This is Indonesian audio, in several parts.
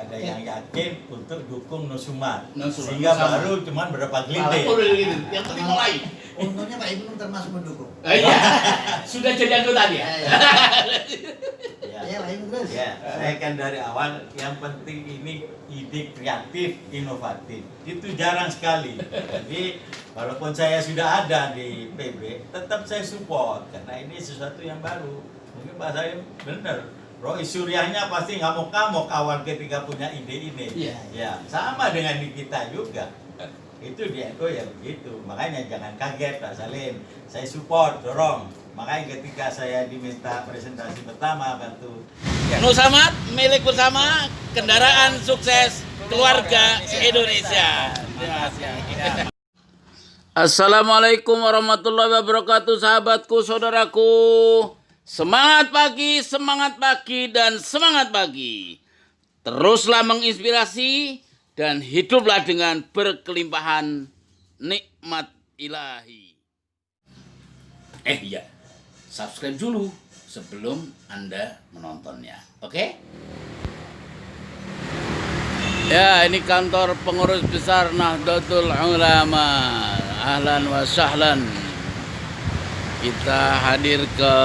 ada yang yakin untuk dukung Nusumat. Nusumat. Sehingga baru cuman berapa gelintir. Yang penting mulai. Untungnya Pak Ibu termasuk mendukung. Iya. Sudah jadi anggota dia. Ya Pak Ibu terus. Ya, saya kan dari awal yang penting ini ide kreatif, inovatif. Itu jarang sekali. Jadi walaupun saya sudah ada di PB, tetap saya support karena ini sesuatu yang baru. Mungkin Pak saya benar. Roy Suryahnya pasti ngamuk-ngamuk awal ketika punya ide ini. Iya. Ya, sama dengan di kita juga. Itu di NU ya begitu. Makanya jangan kaget Pak Salim. Saya support, dorong. Makanya ketika saya diminta presentasi pertama bantu. Nusamat milik bersama, kendaraan sukses keluarga Indonesia. Assalamualaikum warahmatullahi wabarakatuh, sahabatku, saudaraku. Semangat pagi, dan semangat pagi. Teruslah menginspirasi dan hiduplah dengan berkelimpahan nikmat ilahi. Iya, subscribe dulu sebelum Anda menontonnya, oke? Ya, ini kantor pengurus besar Nahdlatul Ulama. Ahlan wa sahlan. Kita hadir ke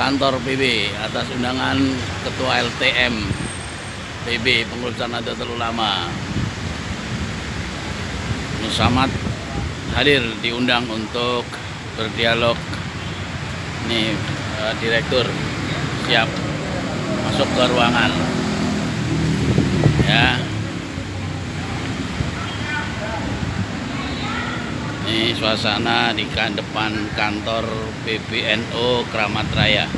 kantor PB atas undangan Ketua LTM PB Pengurus Nahdlatul Ulama. Nusamat hadir diundang untuk berdialog. Nih direktur siap masuk ke ruangan. Ya. Ini suasana di depan kantor PBNU Kramat Raya.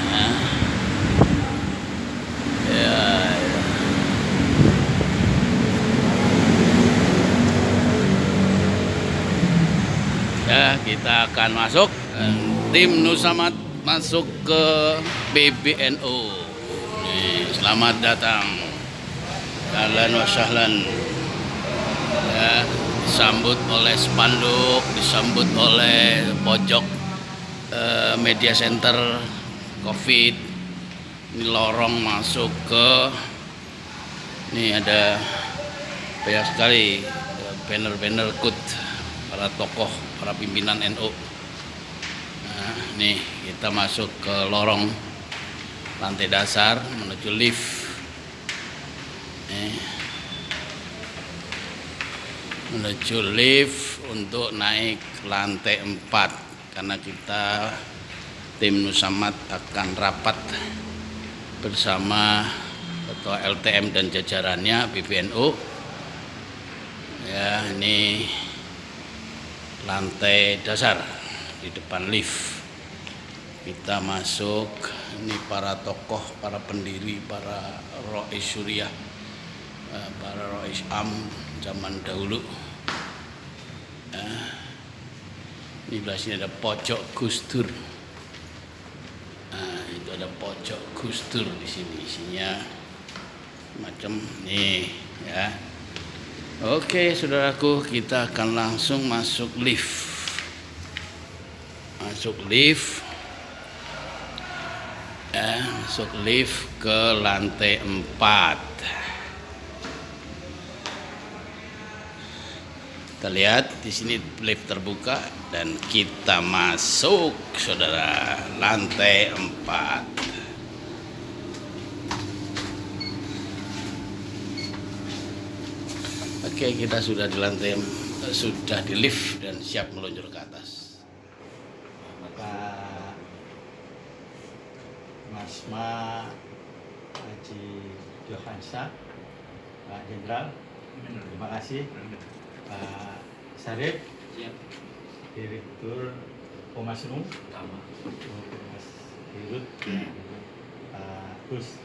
Nah. Ya, kita akan masuk. Tim Nusamat masuk ke PBNU. Nih, selamat datang. Ahlan wa sahlan. Ya, disambut oleh spanduk, disambut oleh pojok media center COVID. Ini lorong masuk ke, ini ada banyak sekali banner-banner kut para tokoh, para pimpinan NU. Nah, nih kita masuk ke lorong lantai dasar menuju lift. Menuju lift untuk naik lantai 4 karena kita tim Nusamat akan rapat bersama Ketua LTM dan jajarannya PBNU. Ya, ini lantai dasar di depan lift. Kita masuk, ini para tokoh, para pendiri, para Rois Suryah, para Rois Am zaman dahulu. Ini belah sini ada pojok Gus Dur. Nah, itu ada pojok Gus Dur di sini, isinya macam nih ya. Oke, saudaraku, kita akan langsung masuk lift. Masuk lift. Masuk lift ke lantai 4. Kita lihat di sini lift terbuka dan kita masuk, saudara, lantai 4. Oke, kita sudah di lantai, sudah di lift dan siap meluncur ke atas. Pak Masma Haji Johansa, Pak Jenderal, terima kasih. Pak Sarif, Direktur Pomasnu, Mas Dirut, Pak Gus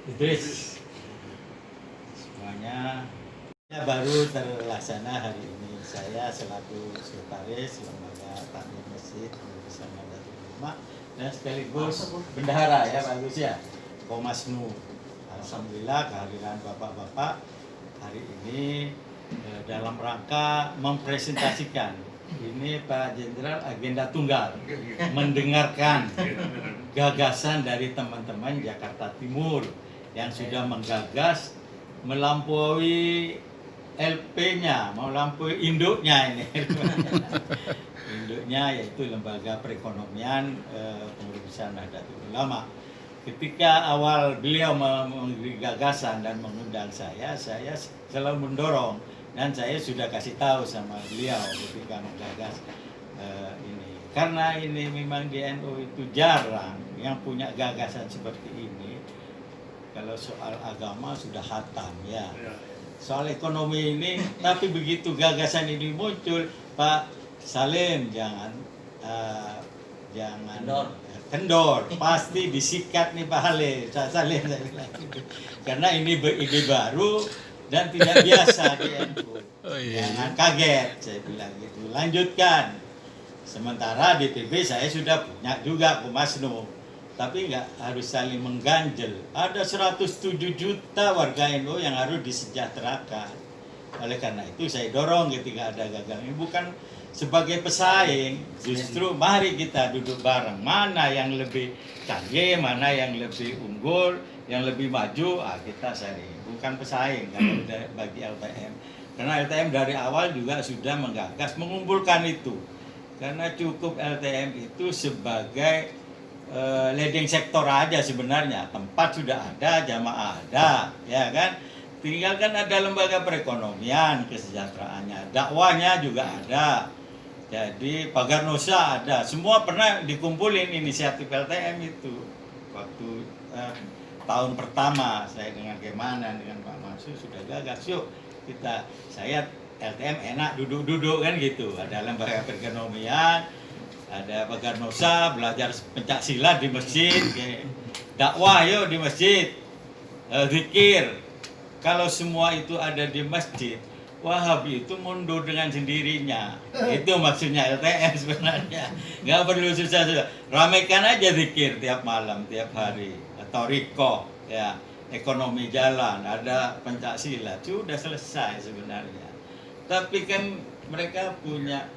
Idris, semuanya baru terlaksana hari ini. Saya selaku sekretaris Lembaga Takmir Masjid bersama Nahdlatul Ulama dan sekaligus bendahara ya Pak Gus ya, Pomasnu. Alhamdulillah kehadiran bapak-bapak hari ini dalam rangka mempresentasikan ini Pak Jenderal agenda tunggal, mendengarkan gagasan dari teman-teman Jakarta Timur yang sudah menggagas melampaui LP-nya, melampaui induknya ini. Induknya yaitu Lembaga Perekonomian Pengurusan Nahdlatul Ulama. Ketika awal beliau memberi gagasan dan mengundang saya selalu mendorong, dan saya sudah kasih tahu sama beliau ketika menggagas ini. Karena ini memang di NU itu jarang yang punya gagasan seperti ini. Kalau soal agama sudah hatam ya. Soal ekonomi ini, tapi begitu gagasan ini muncul, Pak Salim jangan kendor, pasti disikat nih Pak Salim, saya bilang gitu. Karena ini ide baru dan tidak biasa di NU. Jangan kaget, saya bilang gitu. Lanjutkan. Sementara di PB saya sudah punya juga Komasnu, tapi nggak harus saling mengganjel. Ada 107 juta warga NU yang harus disejahterakan. Oleh karena itu saya dorong ketika ada gagal ini bukan sebagai pesaing, justru mari kita duduk bareng. Mana yang lebih canggih, mana yang lebih unggul, yang lebih maju, kita saling. Bukan pesaing kalau bagi LTM. Karena LTM dari awal juga sudah menggagas mengumpulkan itu. Karena cukup LTM itu sebagai leading sektor aja sebenarnya. Tempat sudah ada, jamaah ada, ya kan? Tinggal kan ada lembaga perekonomian, kesejahteraannya, dakwahnya juga ada. Jadi pagar Nusa ada, semua pernah dikumpulin inisiatif LTM itu. Waktu tahun pertama saya dengan Kemanan, dengan Pak Mansur sudah gagas, yuk saya LTM enak duduk-duduk kan gitu. Ada lembaga perekonomian, ada pagar Nusa, belajar pencak silat di masjid, dakwah yuk di masjid, zikir. Kalau semua itu ada di masjid, Wahabi itu mundur dengan sendirinya. Itu maksudnya LTM sebenarnya. Nggak perlu susah-susah. Ramaikan aja zikir tiap malam, tiap hari. Atau riko, ya, ekonomi jalan, ada pencak silat. Sudah selesai sebenarnya. Tapi kan mereka punya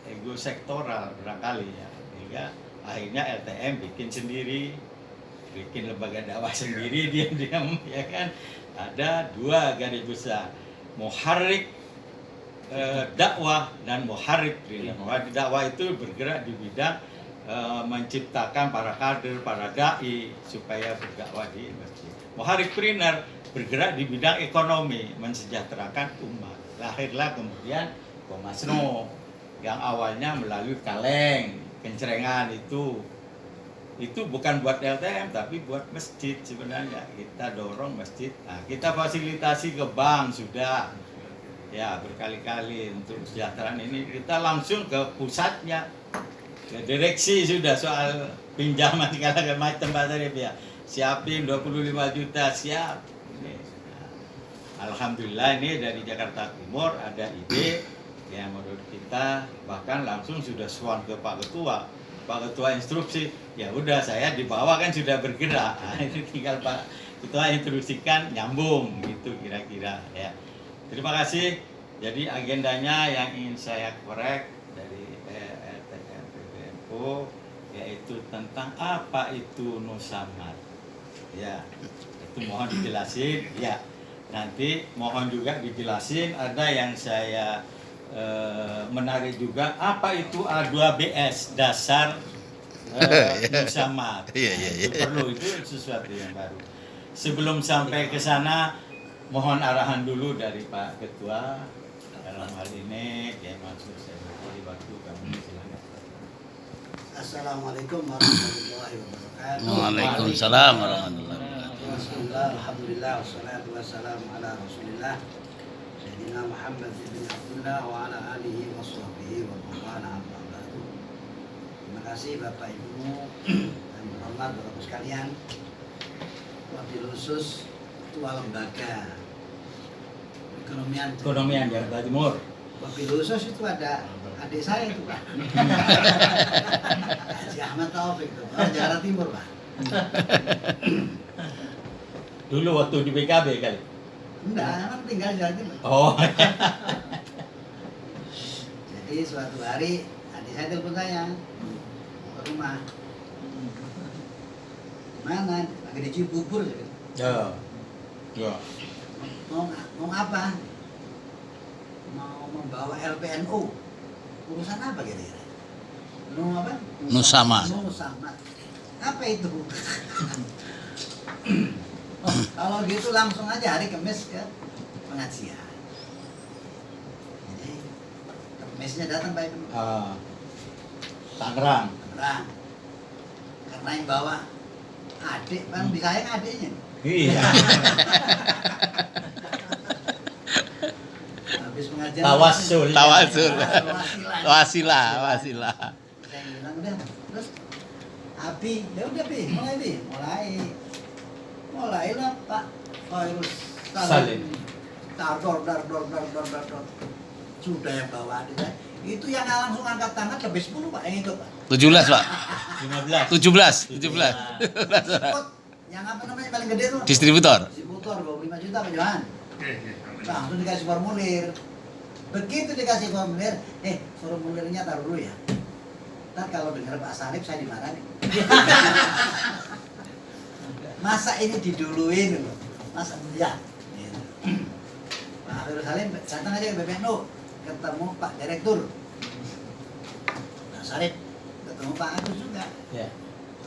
ego sektoral barangkali ya. Sehingga akhirnya LTM bikin sendiri, bikin lembaga dakwah sendiri, diam-diam ya kan. Ada dua garis besar, muharrik dakwah dan muharrik thriller. Dakwah itu bergerak di bidang menciptakan para kader, para dai supaya berdakwah di masjid. Muharrik trainer bergerak di bidang ekonomi, mensejahterakan umat. Lahirlah kemudian Komasnu yang awalnya melalui kaleng, kencerengan itu bukan buat LTM tapi buat masjid sebenarnya. Kita dorong masjid, kita fasilitasi ke bank sudah ya berkali-kali untuk kesejahteraan ini. Kita langsung ke pusatnya, ke direksi sudah soal pinjaman segala macam Pak Sarif ya, siapin 25 juta siap ini. Alhamdulillah ini dari Jakarta Timur ada ide yang menurut kita bahkan langsung sudah suan ke Pak Ketua. Pak Ketua instruksi, ya udah saya di bawah kan sudah bergerak. Ini tinggal Pak Ketua instruksikan nyambung gitu kira-kira ya. Terima kasih. Jadi agendanya yang ingin saya korek dari LTM PBNU yaitu tentang apa itu Nusamad. Ya, itu mohon dijelasin ya. Nanti mohon juga dijelasin, ada yang saya menarik juga apa itu A2BS dasar Nusamad. Itu perlu, itu sesuatu yang baru. Sebelum sampai ke sana mohon arahan dulu dari Pak Ketua dalam hal ini. Ya maksud saya beri waktu kami silakan. Assalamualaikum warahmatullahi wabarakatuh. Waalaikumsalam warahmatullahi wabarakatuh. Bismillah, alhamdulillah, wassalatu wassalamu ala rasulillah Sayyidina Muhammad bin Abdullah wa ala alihi wa sahbihi wa mawana amma ba'du. Terima kasih Bapak Ibu dan hormat Bapak sekalian. Wabil khusus Ketua Lembaga Ekonomian Jakarta Timur. Wabil khusus itu ada adik saya itu Pak. Si Ahmad Taufik itu, orang Jakarta Timur Pak. Dulu waktu di PKB kali. Enggak, kan tinggal di Jakarta Timur. Oh. Jadi suatu hari adik saya telepon saya mau ke rumah. Mana? Lagi di Cibubur. Ya. Ya. Mau apa? Mau membawa LPNU. Urusan apa kira-kira? Apa? Nusamat. Nusamat. Apa itu? Oh, kalau gitu langsung aja hari Kamis ke pengajian. Jadi Kamisnya datang Pak Ibnu. Tangerang. Tangerang. Karena yang bawa adik, kan disayang adiknya. Iya. Habis pengajian. Tawasul. Tawasul. Wasilah. Wasilah. Saya bilang udah, terus Abi, ya udah Bi, mulailah Pak Khairus Salim. Dor. Sudah yang bawa adik saya. Itu yang langsung angkat tangan lebih 10 Pak, yang ikut Pak. 17 Pak. 15. 17. Ikut yang apa namanya paling gede tuh? Distributor. Distributor 25 juta Pak Johan. Langsung dikasih formulir. Begitu dikasih formulir, formulirnya taruh dulu ya. Ntar kalau dengar Pak Sarip saya dimarahin. Masa ini diduluin loh. Masa ya. Gitu. Pak Khairul Salim datang aja ke BPNU, ketemu Pak Direktur. Pak Sarip ketemu Pak Agus juga. Ya.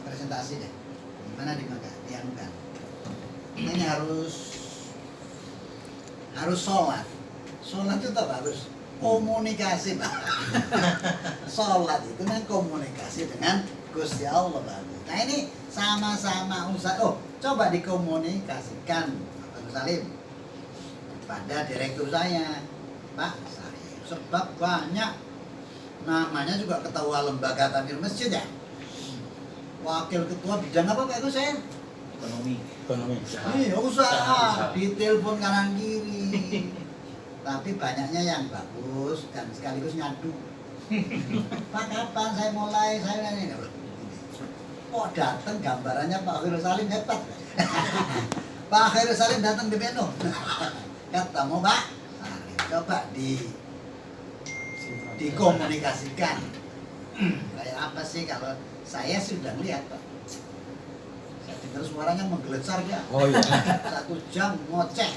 Presentasi deh. Gimana dianukan? Ini harus sholat. Sholat itu apa? Harus komunikasi Pak. Sholat itu kan komunikasi dengan Gusti Allah Pak. Nah ini sama-sama usaha. Oh, coba dikomunikasikan Pak Salim pada direktur saya Pak Salim. Sebab banyak namanya juga ketua lembaga takmir masjid ya. Wakil ketua bidang apa Pak itu saya? Ekonomi. Iya usaha, ditelepon kanan kiri. Tapi banyaknya yang bagus dan sekaligus nyadu. Pak kapan saya mulai ini? Kok datang gambarannya Pak Khairul Salim hebat. Pak Khairul Salim datang di BPNU. Ketemu Pak Salim. Coba dikomunikasikan. Kayak apa sih kalau saya sudah melihat Pak. Saya dengar suaranya menggelecar dia. Oh iya. 1 jam ngoceh.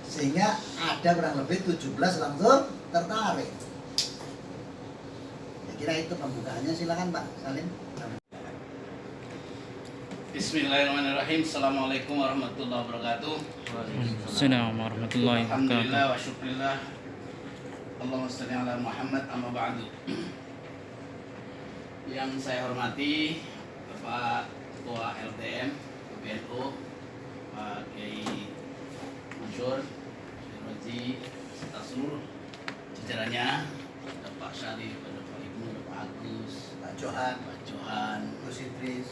Sehingga ada kurang lebih 17 langsung tertarik. Kira itu pembukaannya, silakan Pak Salim. Bismillahirrahmanirrahim. Assalamualaikum warahmatullahi wabarakatuh. Assalamualaikum warahmatullahi wabarakatuh. Alhamdulillah wa syukurillah. Allahumma shalli ala Muhammad amma ba'du. Yang saya hormati Bapak Ketua LTM PBNU, Pak Kiai Mansur, Haji, serta seluruh jajarannya, ada Pak Syarif, ada Pak Ibnu, ada Pak Agus, Pak Johan, Gus Idris,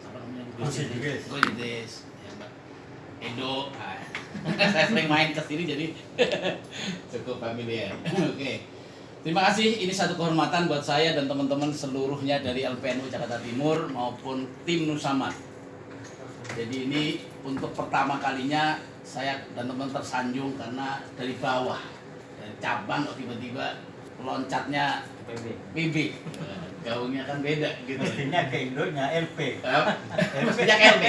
siapa namanya? Gus Idris. Gus Idris, ya Mbak Edo. Saya sering main ke sini jadi cukup familiar. Oke. Terima kasih, ini satu kehormatan buat saya dan teman-teman seluruhnya dari LPNU Jakarta Timur maupun tim Nusamat. Jadi ini untuk pertama kalinya saya dan teman tersanjung karena dari bawah, dari cabang kok tiba-tiba loncatnya PB. Gaungnya kan beda gitu. Mestinya ke Indonya LP. Mestinya ke LP.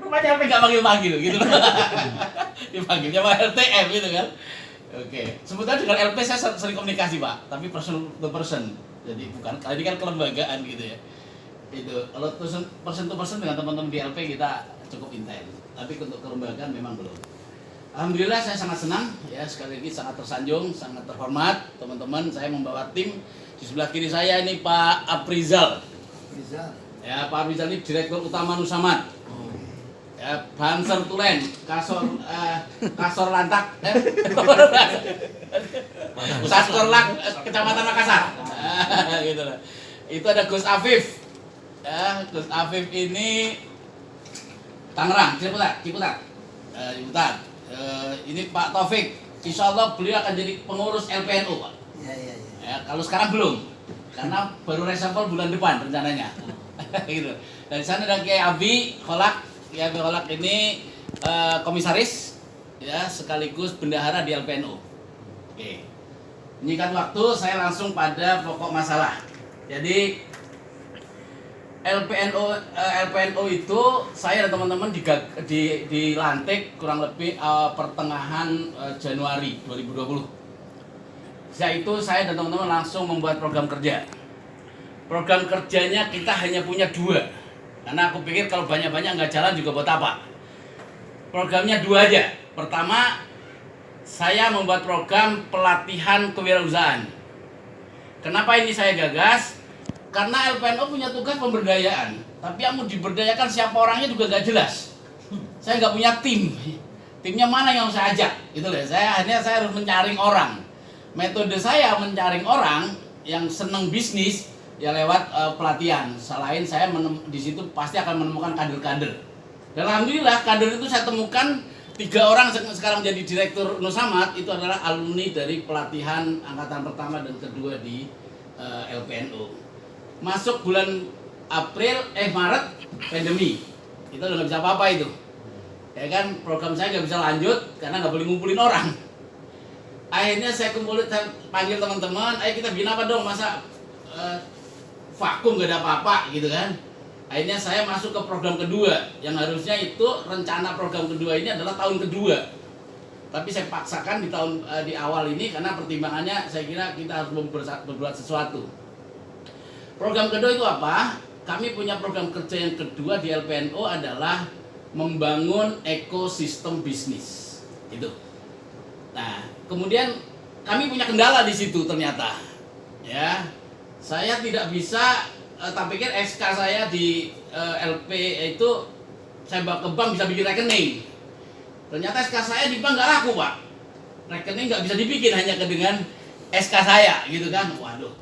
Rupanya LP nggak manggil-manggil gitu. Dipanggilnya sama LTM gitu kan. Oke. Sebetulnya dengan LP saya sering komunikasi Pak, tapi person to person. Jadi bukan, kali ini kan kelembagaan gitu ya. Itu kalau person to person dengan teman-teman di LP kita cukup intens, tapi untuk kelembagaan memang belum. Alhamdulillah saya sangat senang ya, sekali lagi sangat tersanjung, sangat terhormat teman-teman. Saya membawa tim di sebelah kiri saya ini Pak Aprizal. Ya, Pak Aprizal ini Direktur Utama Nusamat. Ya, Banser Tulen, Kasor Lantak, Satkorlak Kecamatan Makassar. Gitu lah. Itu ada Gus Afif. Ya, Gus Afif ini Tangerang, Ciputat. Ini Pak Taufik. Insya Allah beliau akan jadi pengurus LPNU, Pak. Iya. Ya, kalau sekarang belum, karena baru reshuffle bulan depan rencananya. Gitu. Dan di sana ada Kiai Abi Kholak. Kiai Abi Kholak ini komisaris, ya sekaligus bendahara di LPNU. Oke. menyingkat waktu, saya langsung pada pokok masalah. Jadi LPNO itu saya dan teman-teman dilantik kurang lebih pertengahan Januari 2020. Setelah itu saya dan teman-teman langsung membuat program kerja. Program kerjanya kita hanya punya 2, karena aku pikir kalau banyak-banyak nggak jalan juga buat apa. Programnya 2 aja. Pertama, saya membuat program pelatihan kewirausahaan. Kenapa ini saya gagas? Karena LPNO punya tugas pemberdayaan, tapi yang mau diberdayakan siapa orangnya juga nggak jelas. Saya nggak punya tim. Timnya mana yang saya ajak? Gitu loh. Saya harus menyaring orang. Metode saya menyaring orang yang seneng bisnis ya lewat pelatihan. Selain saya di situ pasti akan menemukan kader-kader. Dan alhamdulillah kader itu saya temukan 3 orang sekarang jadi direktur Nusamat, itu adalah alumni dari pelatihan angkatan pertama dan kedua di LPNO. Masuk bulan Maret pandemi, itu udah nggak bisa apa-apa itu. Ya kan, program saya nggak bisa lanjut karena nggak boleh ngumpulin orang. Akhirnya saya panggil teman-teman, ayo kita bikin apa dong, masa vakum gak ada apa-apa gitu kan. Akhirnya saya masuk ke program kedua, yang harusnya itu rencana program kedua ini adalah tahun kedua. Tapi saya paksakan di awal ini karena pertimbangannya saya kira kita harus berbuat sesuatu. Program kedua itu apa? Kami punya program kerja yang kedua di LPNO adalah membangun ekosistem bisnis. Itu. Nah, kemudian kami punya kendala di situ ternyata. Ya. Saya tidak bisa tak pikir SK saya di LP itu saya bawa ke bank bisa bikin rekening. Ternyata SK saya di bank nggak laku, Pak. Rekening nggak bisa dibikin hanya dengan SK saya, gitu kan? Waduh,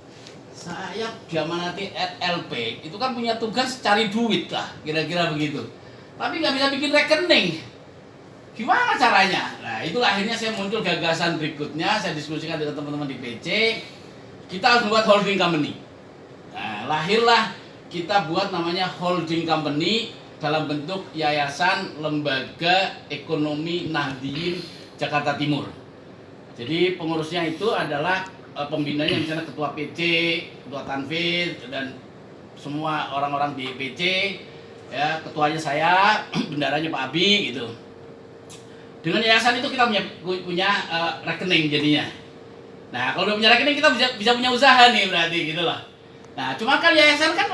saya zaman nanti LP itu kan punya tugas cari duit lah, kira-kira begitu. Tapi nggak bisa bikin rekening. Gimana caranya? Nah, itulah akhirnya saya muncul gagasan berikutnya. Saya diskusikan dengan teman-teman di PC. Kita harus membuat holding company. Nah, lahirlah kita buat namanya holding company dalam bentuk Yayasan Lembaga Ekonomi Nahdien Jakarta Timur. Jadi pengurusnya itu adalah pembinanya misalnya ketua PC, ketua Tanfid dan semua orang-orang di PC. Ya, ketuanya saya, bendaranya Pak Abi gitu. Dengan yayasan itu kita punya rekening jadinya. Nah, kalau udah punya rekening kita bisa punya usaha nih berarti gitu loh. Nah, cuma kan yayasan kan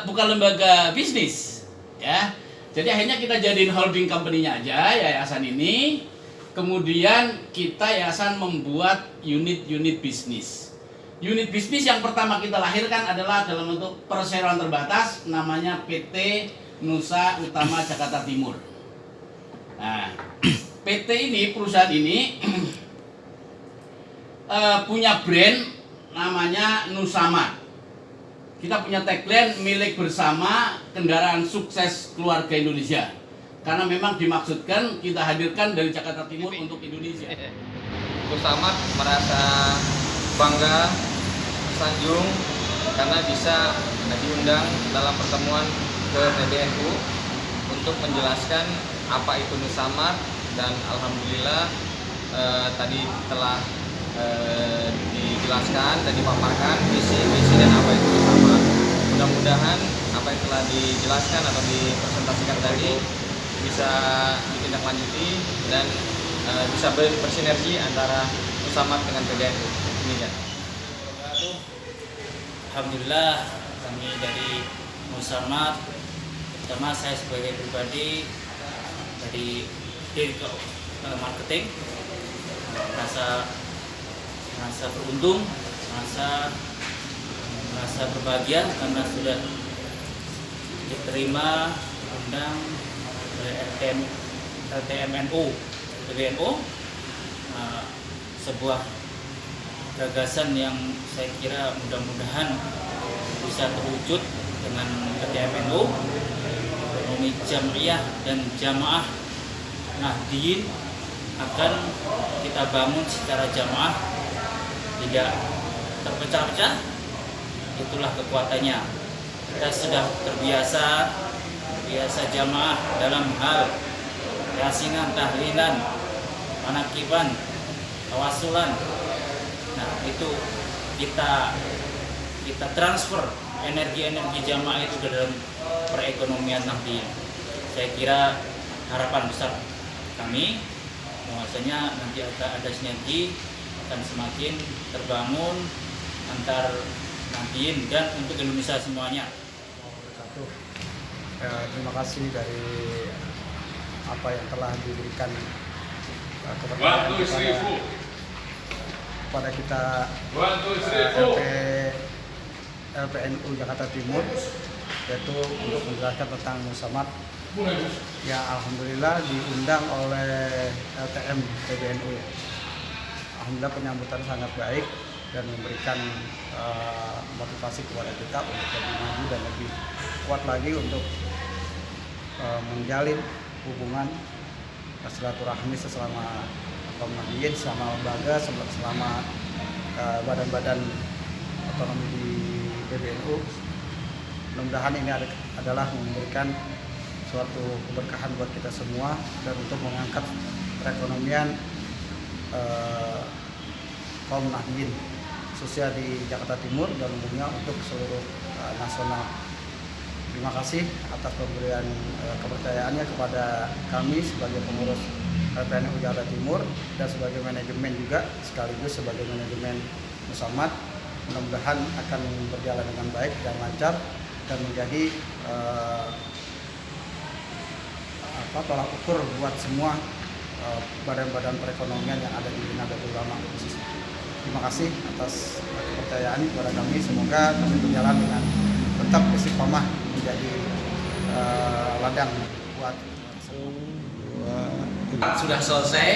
bukan lembaga bisnis, ya. Jadi akhirnya kita jadiin holding company-nya aja yayasan ini. Kemudian kita yayasan membuat unit-unit bisnis. Unit bisnis yang pertama kita lahirkan adalah dalam bentuk perseroan terbatas, namanya PT Nusa Utama Jakarta Timur. Nah, PT ini, perusahaan ini punya brand namanya Nusamat. Kita punya tagline milik bersama kendaraan sukses keluarga Indonesia. Karena memang dimaksudkan kita hadirkan dari Jakarta Timur untuk Indonesia. Nusamat merasa bangga, tersanjung karena bisa diundang dalam pertemuan ke PBNU untuk menjelaskan apa itu Nusamat, dan alhamdulillah tadi telah dijelaskan dan dipaparkan visi dan apa itu Nusamat. Mudah-mudahan apa yang telah dijelaskan atau dipresentasikan tadi bisa ditindaklanjuti dan bisa bersinergi antara Nusamat dengan PBNU. Demikian. Alhamdulillah kami dari Nusamat, pertama saya sebagai pribadi dari direktur marketing merasa beruntung, merasa berbahagia karena sudah diterima undang oleh LTMNU PBNU, sebuah gagasan yang saya kira mudah-mudahan bisa terwujud dengan LTMNU, ekonomi jamiah dan jamaah Nahdien akan kita bangun secara jamaah, tidak terpecah-pecah. Itulah kekuatannya. Kita sudah terbiasa jamaah dalam hal yasingan, tahlilan, manakiban, tawasulan, Nah, itu kita transfer energi-energi jamaah itu ke dalam perekonomian Nahdien. Saya kira harapan besar kami bahwasanya nanti ada sinergi, akan semakin terbangun antar Nahdien dan untuk Indonesia semuanya. Terima kasih dari apa yang telah diberikan kepada kita LPNU Jakarta Timur, yaitu untuk menjelaskan tentang Nusamad. Ya, alhamdulillah diundang oleh LTM PBNU. Alhamdulillah penyambutan sangat baik dan memberikan motivasi kepada kita untuk lebih maju dan lebih kuat lagi untuk menjalin hubungan silaturahmi selama kaum Nahdien, selama lembaga, selama badan-badan otonomi di PBNU. Mudah-mudahan ini adalah memberikan suatu keberkahan buat kita semua dan untuk mengangkat perekonomian kaum Nahdien khususnya di Jakarta Timur dan umumnya untuk seluruh nasional. Terima kasih atas pemberian kepercayaannya kepada kami sebagai pengurus LPNU Jakarta Timur dan sebagai manajemen juga sekaligus sebagai manajemen Nusamad. Mudah-mudahan akan berjalan dengan baik dan lancar dan menjadi tolak ukur buat semua badan-badan perekonomian yang ada di Nahdlatul Ulama. Terima kasih atas kepercayaan kepada kami. Semoga kami berjalan dengan tetap istiqomah menjadi ladang buat Sudah selesai,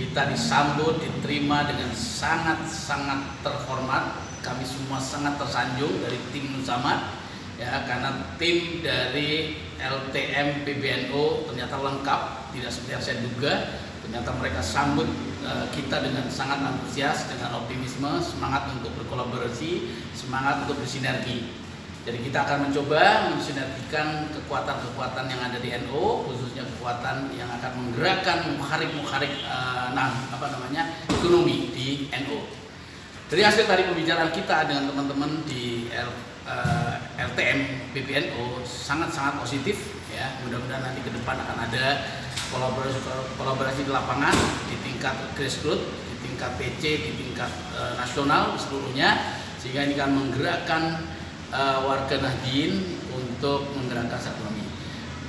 kita disambut, diterima dengan sangat-sangat terhormat. Kami semua sangat tersanjung dari tim Nusamad, ya, karena tim dari LTM PBNU ternyata lengkap, tidak seperti yang saya duga. Ternyata mereka sambut kita dengan sangat antusias, dengan optimisme, semangat untuk berkolaborasi, semangat untuk bersinergi. Jadi kita akan mencoba mensinergikan kekuatan-kekuatan yang ada di NU, khususnya kekuatan yang akan menggerakkan mukharik-mukharik ekonomi di NU. Dari hasil tadi pembicaraan kita dengan teman-teman di LTM PBNU sangat-sangat positif, ya. Mudah-mudahan nanti ke depan akan ada kolaborasi di lapangan, di tingkat grassroots, di tingkat PC, di tingkat nasional seluruhnya, sehingga ini akan menggerakkan warga Nahdien untuk menggerakkan ekonomi.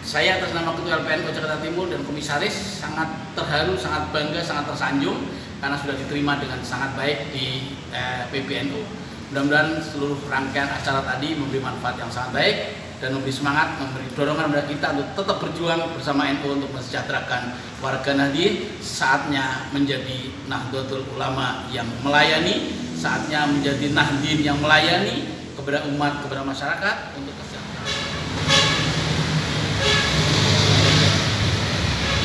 Saya atas nama Ketua LPNU Jakarta Timur dan Komisaris sangat terharu, sangat bangga, sangat tersanjung karena sudah diterima dengan sangat baik di PBNU. Mudah-mudahan seluruh rangkaian acara tadi memberi manfaat yang sangat baik dan memberi semangat, memberi dorongan kepada kita untuk tetap berjuang bersama NU untuk mensejahterakan warga Nahdien. Saatnya menjadi Nahdlatul Ulama yang melayani, saatnya menjadi Nahdien yang melayani kepada umat, kepada masyarakat untuk kesejahteraan.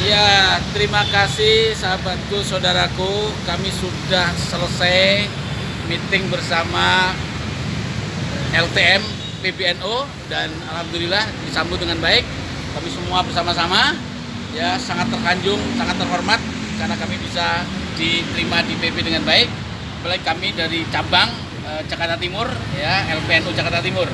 Ya, terima kasih sahabatku, saudaraku. Kami sudah selesai meeting bersama LTM PBNU dan alhamdulillah disambut dengan baik. Kami semua bersama-sama ya sangat tersanjung, sangat terhormat karena kami bisa diterima di PB dengan baik. Apalagi kami dari cabang Jakarta Timur, ya, LPNU Jakarta Timur.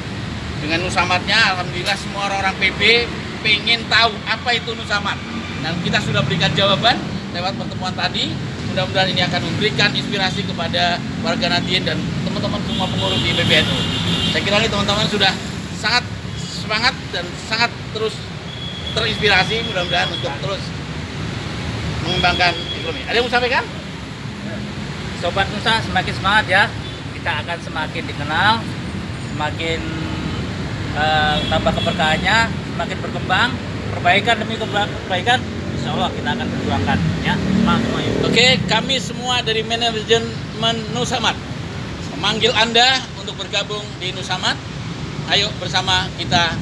Dengan Nusamadnya, alhamdulillah semua orang-orang PB pengen tahu apa itu Nusamad. Dan kita sudah berikan jawaban lewat pertemuan tadi. Mudah-mudahan ini akan memberikan inspirasi kepada warga Nahdien dan teman-teman semua pengurus di PBNU. Saya kira ini teman-teman sudah sangat semangat dan sangat terus terinspirasi, mudah-mudahan untuk terus mengembangkan ekonomi. Ada yang mau sampaikan? Sobat Nusa semakin semangat ya. Kita akan semakin dikenal, semakin tambah keberkahannya, semakin berkembang, perbaikan demi perbaikan, insya Allah kita akan perjuangkan ya. Semangat semua ya. Oke, kami semua dari manajemen Nusamad memanggil Anda untuk bergabung di Nusamad. Ayo bersama kita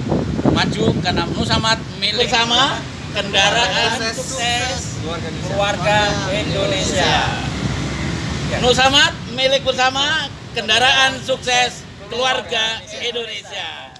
maju karena Nusamad milik bersama kendaraan sukses Keluarga Indonesia. Nusamad milik bersama kendaraan sukses keluarga Indonesia.